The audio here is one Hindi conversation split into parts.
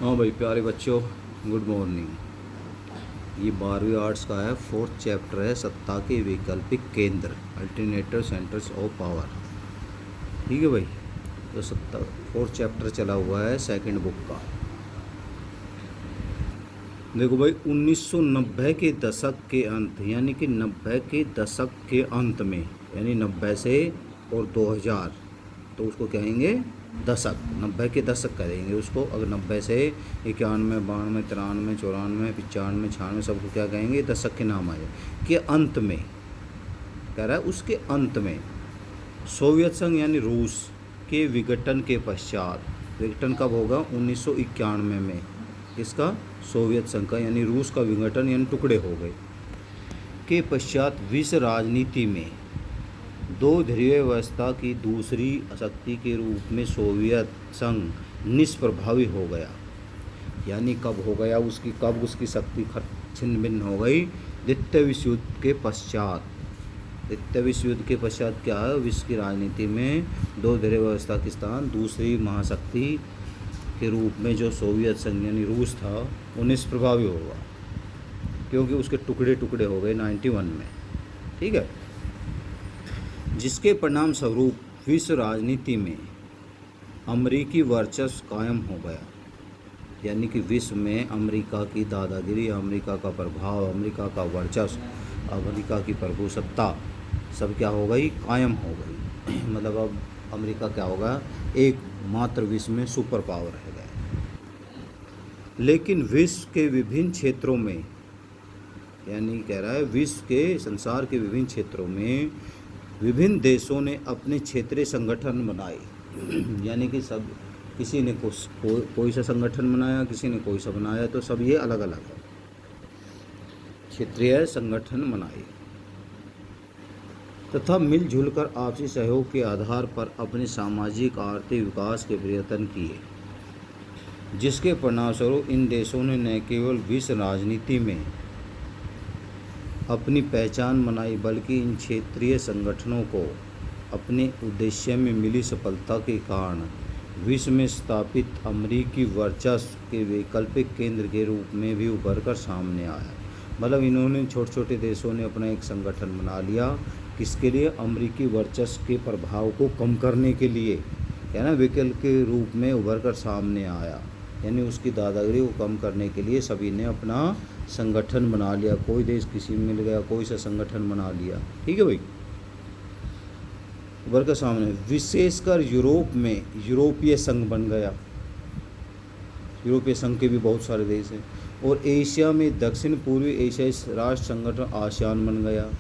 हाँ भाई प्यारे बच्चों, गुड मॉर्निंग। ये 12वीं आर्ट्स का है, फोर्थ चैप्टर है सत्ता के वैकल्पिक केंद्र, अल्टरनेटिव सेंटर्स ऑफ पावर। ठीक है भाई। तो सत्ता फोर्थ चैप्टर चला हुआ है सेकंड बुक का। देखो भाई, 1990 के दशक के अंत, यानी कि 90 के दशक के अंत में, यानी 90 से और 2000, तो उसको कहेंगे दशक। 90 के दशक करेंगे उसको। अगर 90 से 91, 92, 93, 94, 95, 96 सबको क्या कहेंगे, दशक के नाम आए। के अंत में कह रहा है, उसके अंत में सोवियत संघ यानी रूस के विघटन के पश्चात, विघटन कब होगा, 1991 में। इसका सोवियत संघ का यानी रूस का विघटन यानी टुकड़े हो गए के पश्चात विश्व राजनीति में दो ध्रुवीय व्यवस्था की दूसरी शक्ति के रूप में सोवियत संघ निष्प्रभावी हो गया। यानी कब हो गया, उसकी शक्ति छिन्न भिन्न हो गई, द्वितीय विश्व युद्ध के पश्चात। द्वितीय विश्व युद्ध के पश्चात क्या है, विश्व की राजनीति में दो ध्रुवीय व्यवस्था के स्थान दूसरी महाशक्ति के रूप में जो सोवियत संघ यानी रूस था वो निष्प्रभावी होगा, क्योंकि उसके टुकड़े टुकड़े हो गए 91 में। ठीक है। जिसके परिणाम स्वरूप विश्व राजनीति में अमेरिकी वर्चस्व कायम हो गया। यानी कि विश्व में अमेरिका की दादागिरी, अमेरिका का प्रभाव, अमेरिका का वर्चस्व, अमेरिका की प्रभुसत्ता सब क्या हो गई, कायम हो गई। मतलब अब अमेरिका क्या होगा, एक मात्र विश्व में सुपर पावर रह गया। लेकिन विश्व के विभिन्न क्षेत्रों में, यानी कह रहा है विश्व के संसार के विभिन्न क्षेत्रों में विभिन्न देशों ने अपने क्षेत्रीय संगठन बनाए। यानी कि सब, किसी ने कोई सा संगठन बनाया, किसी ने कोई सा बनाया, तो सब ये अलग अलग है, क्षेत्रीय संगठन बनाए तथा मिलजुल कर आपसी सहयोग के आधार पर अपने सामाजिक आर्थिक विकास के प्रयत्न किए। जिसके परिणामस्वरूप इन देशों ने न केवल विश्व राजनीति में अपनी पहचान बनाई, बल्कि इन क्षेत्रीय संगठनों को अपने उद्देश्य में मिली सफलता के कारण विश्व में स्थापित अमेरिकी वर्चस्व के वैकल्पिक केंद्र के रूप में भी उभर कर सामने आया। मतलब इन्होंने छोटे छोटे देशों ने अपना एक संगठन बना लिया, किसके लिए, अमेरिकी वर्चस्व के प्रभाव को कम करने के लिए, है ना, वैकल्पिक के रूप में उभर कर सामने आया। यानी उसकी दादागिरी को कम करने के लिए सभी ने अपना संगठन बना लिया। कोई देश किसी में मिल गया, कोई सा संगठन बना लिया। ठीक है भाई, उभर कर सामने। विशेषकर यूरोप में यूरोपीय संघ बन गया। यूरोपीय संघ के भी बहुत सारे देश हैं। और एशिया में दक्षिण पूर्वी एशियाई राष्ट्र संगठन आसियान बन गया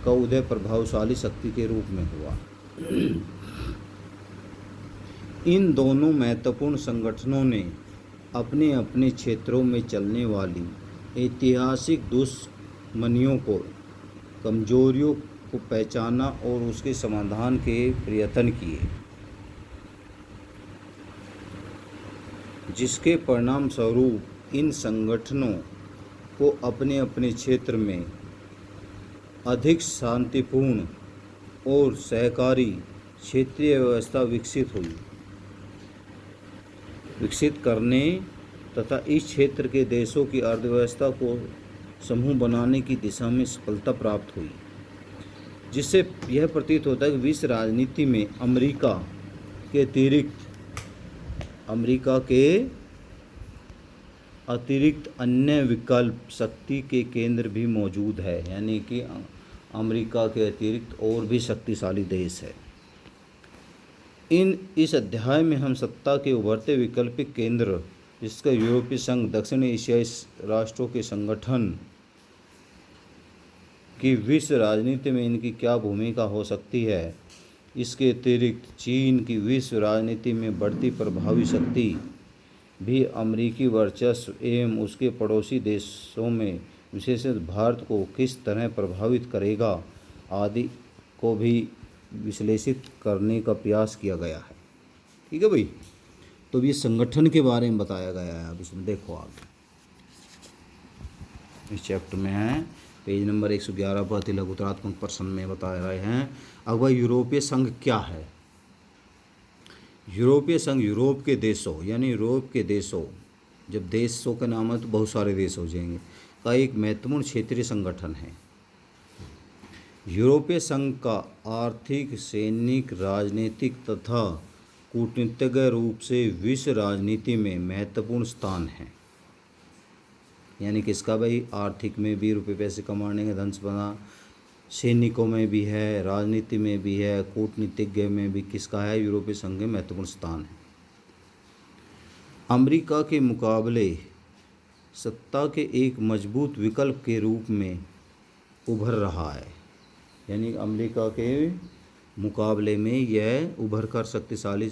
का उदय प्रभावशाली शक्ति के रूप में हुआ। इन दोनों महत्वपूर्ण संगठनों ने अपने अपने क्षेत्रों में चलने वाली ऐतिहासिक दुश्मनियों को, कमजोरियों को पहचाना और उसके समाधान के प्रयत्न किए। जिसके परिणाम स्वरूप इन संगठनों को अपने अपने क्षेत्र में अधिक शांतिपूर्ण और सहकारी क्षेत्रीय व्यवस्था विकसित करने तथा इस क्षेत्र के देशों की अर्थव्यवस्था को समूह बनाने की दिशा में सफलता प्राप्त हुई। जिससे यह प्रतीत होता है कि विश्व राजनीति में अमेरिका के अतिरिक्त अन्य विकल्प शक्ति के केंद्र भी मौजूद है। यानी कि अमेरिका के अतिरिक्त और भी शक्तिशाली देश है। इस अध्याय में हम सत्ता के उभरते वैकल्पिक केंद्र, जिसका यूरोपीय संघ, दक्षिण एशियाई राष्ट्रों के संगठन कि विश्व राजनीति में इनकी क्या भूमिका हो सकती है, इसके अतिरिक्त चीन की विश्व राजनीति में बढ़ती प्रभावी शक्ति भी अमेरिकी वर्चस्व एवं उसके पड़ोसी देशों में विशेषतः भारत को किस तरह प्रभावित करेगा आदि को भी विश्लेषित करने का प्रयास किया गया है। ठीक है भाई। तो ये संगठन के बारे में बताया गया है। अब इसमें देखो, आप इस चैप्टर में है, पेज नंबर 111 पर लघुतरात्मक प्रश्न में बता रहे हैं। अब वह यूरोपीय संघ क्या है। यूरोपीय संघ यूरोप के देशों, यानी यूरोप के देशों जब देशों के नाम है तो बहुत सारे देश हो जाएंगे, का एक महत्वपूर्ण क्षेत्रीय संगठन है। यूरोपीय संघ का आर्थिक, सैनिक, राजनीतिक तथा कूटनीतिक रूप से विश्व राजनीति में महत्वपूर्ण स्थान है। यानी किसका भाई, आर्थिक में भी रुपये पैसे कमाने का, धन संपदा, सैनिकों में भी है, राजनीति में भी है, कूटनीतिज्ञ में भी किसका है, यूरोपीय संघ में महत्वपूर्ण स्थान है। अमेरिका के मुकाबले सत्ता के एक मजबूत विकल्प के रूप में उभर रहा है। यानी अमेरिका के मुकाबले में यह उभर कर शक्तिशाली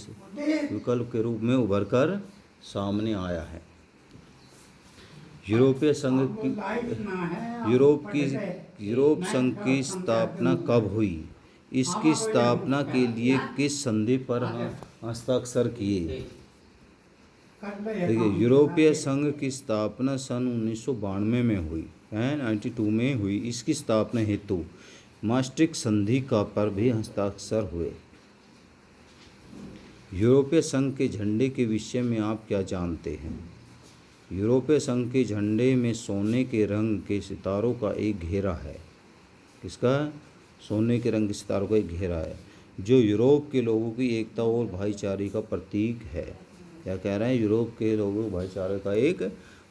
विकल्प के रूप में उभर कर सामने आया है। यूरोपीय संघ की यूरोप संघ की स्थापना कब हुई? इसकी स्थापना के लिए किस संधि पर हस्ताक्षर किए? देखिए, यूरोपीय संघ की स्थापना सन 1992 में हुई है, 92 में हुई। इसकी स्थापना हेतु maastricht संधि का पर भी हस्ताक्षर हुए। यूरोपीय संघ के झंडे के विषय में आप क्या जानते हैं? यूरोपीय संघ के झंडे में सोने के रंग के सितारों का एक घेरा है। किसका? सोने के रंग के सितारों का एक घेरा है, जो यूरोप के लोगों की एकता और भाईचारे का प्रतीक है। क्या कह रहे हैं? यूरोप के लोगों भाईचारे का एक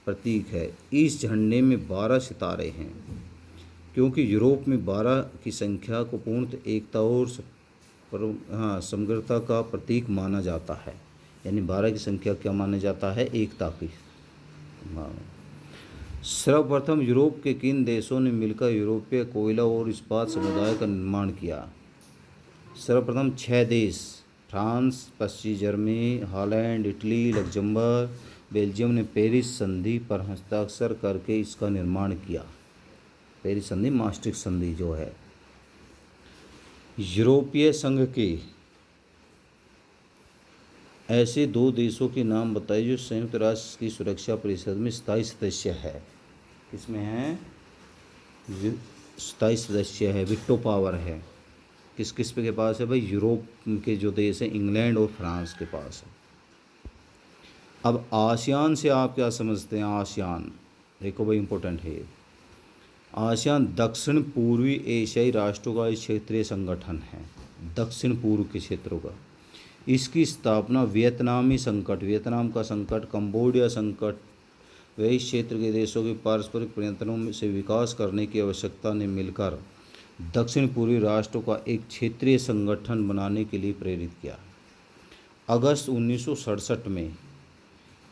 प्रतीक है। इस झंडे में 12 सितारे हैं, क्योंकि यूरोप में 12 की संख्या को पूर्णतः एकता और समग्रता का प्रतीक माना जाता है। यानी 12 की संख्या क्या माना जाता है? एकता की। सर्वप्रथम यूरोप के किन देशों ने मिलकर यूरोपीय कोयला और इस्पात समुदाय का निर्माण किया? सर्वप्रथम 6 देश, फ्रांस, पश्चिमी Germany, Holland, Italy, Luxembourg, Belgium ने पेरिस संधि पर हस्ताक्षर करके इसका निर्माण किया। पेरिस संधि, maastricht संधि जो है। यूरोपीय संघ के ऐसे 2 देशों के नाम बताइए जो संयुक्त राष्ट्र की सुरक्षा परिषद में स्थायी सदस्य है। किसमें है? स्थायी सदस्य है, विटो पावर है। किस किस के पास है भाई? यूरोप के जो देश हैं, इंग्लैंड और फ्रांस के पास है। अब आसियान से आप क्या समझते हैं? आसियान देखो भाई, इंपॉर्टेंट है। आसियान दक्षिण पूर्वी एशियाई राष्ट्रों का एक क्षेत्रीय संगठन है, दक्षिण पूर्व के क्षेत्रों का। इसकी स्थापना वियतनाम का संकट, कंबोडिया संकट व इस क्षेत्र के देशों के पारस्परिक प्रयत्नों से विकास करने की आवश्यकता ने मिलकर दक्षिण पूर्वी राष्ट्रों का एक क्षेत्रीय संगठन बनाने के लिए प्रेरित किया। अगस्त 1967 में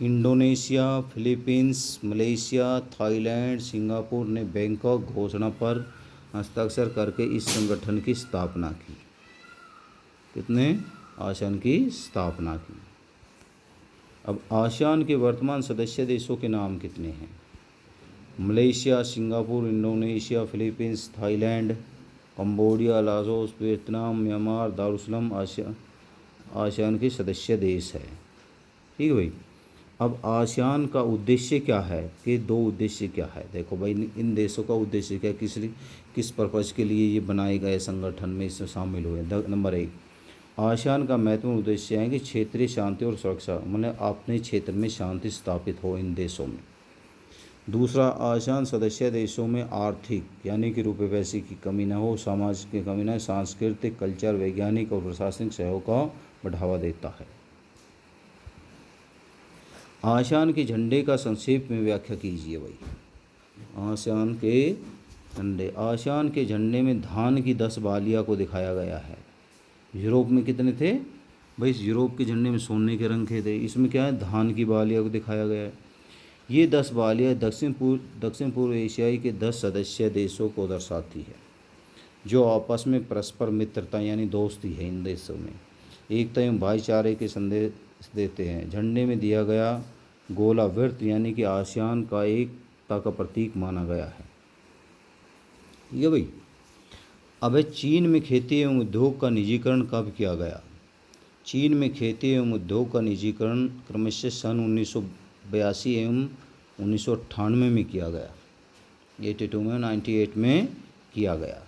Indonesia, Philippines, Malaysia, Thailand, Singapore ने बैंकॉक घोषणा पर हस्ताक्षर करके इस संगठन की स्थापना की। कितने? आसियान की स्थापना की। अब आसियान के वर्तमान सदस्य देशों के नाम कितने हैं? Malaysia, Singapore, Indonesia, Philippines, Thailand, Cambodia, Laos, Vietnam, Myanmar, Darussalam ASEAN के सदस्य देश है। ठीक है भाई। अब आसियान का उद्देश्य क्या है? कि 2 उद्देश्य क्या है? देखो भाई, इन देशों का उद्देश्य क्या, किस पर्पज़ के लिए ये बनाए गए संगठन में इसमें शामिल हुए? नंबर 1, आसियान का महत्वपूर्ण उद्देश्य है कि क्षेत्रीय शांति और सुरक्षा, मतलब अपने क्षेत्र में शांति स्थापित हो इन देशों में। दूसरा, आसियान सदस्य देशों में आर्थिक यानी कि रुपये पैसे की कमी न हो, सामाजिक की कमी न हो, सांस्कृतिक, कल्चर, वैज्ञानिक और प्रशासनिक सहयोग का बढ़ावा देता है। आसियान के झंडे का संक्षेप में व्याख्या कीजिए भाई। आसियान के झंडे में धान की 10 बालियाँ को दिखाया गया है। यूरोप में कितने थे भाई? यूरोप के झंडे में सोने के रंग थे, इसमें क्या है? धान की बालियाँ को दिखाया गया है। ये 10 बालियाँ दक्षिण पूर्व एशियाई के 10 सदस्य देशों को दर्शाती है, जो आपस में परस्पर मित्रता यानी दोस्ती है इन देशों में, एकता एवं भाईचारे के संदेश देते हैं। झंडे में दिया गया गोला वृत्त यानी कि आसियान का एकता का प्रतीक माना गया है। ये भाई। अब चीन में खेती एवं उद्योग का निजीकरण कब किया गया? चीन में खेती एवं उद्योग का निजीकरण क्रमशः सन 1982 एवं 1998 में किया गया। 82 में, 98 में किया गया।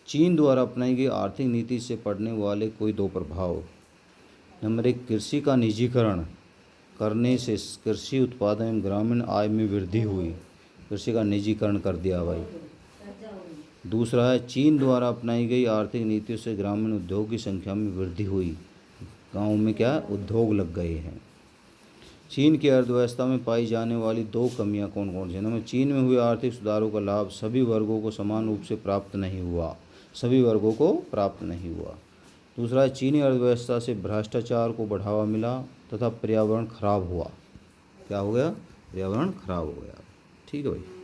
चीन द्वारा अपनाई गई आर्थिक नीति से पड़ने वाले कोई 2 प्रभाव। नंबर 1, कृषि का निजीकरण करने से कृषि उत्पादन एवं ग्रामीण आय में वृद्धि हुई। कृषि का निजीकरण कर दिया भाई। दूसरा है चीन द्वारा अपनाई गई आर्थिक नीतियों से ग्रामीण उद्योग की संख्या में वृद्धि हुई। गाँव में क्या उद्योग लग गए हैं। चीन की अर्थव्यवस्था में पाई जाने वाली दो कमियां कौन कौन सी? नंबर, चीन में हुए आर्थिक सुधारों का लाभ सभी वर्गों को समान रूप से प्राप्त नहीं हुआ। सभी वर्गों को प्राप्त नहीं हुआ। दूसरा है चीनी अर्थव्यवस्था से भ्रष्टाचार को बढ़ावा मिला तथा पर्यावरण खराब हुआ। क्या हो गया? पर्यावरण खराब हो गया। ठीक है भाई।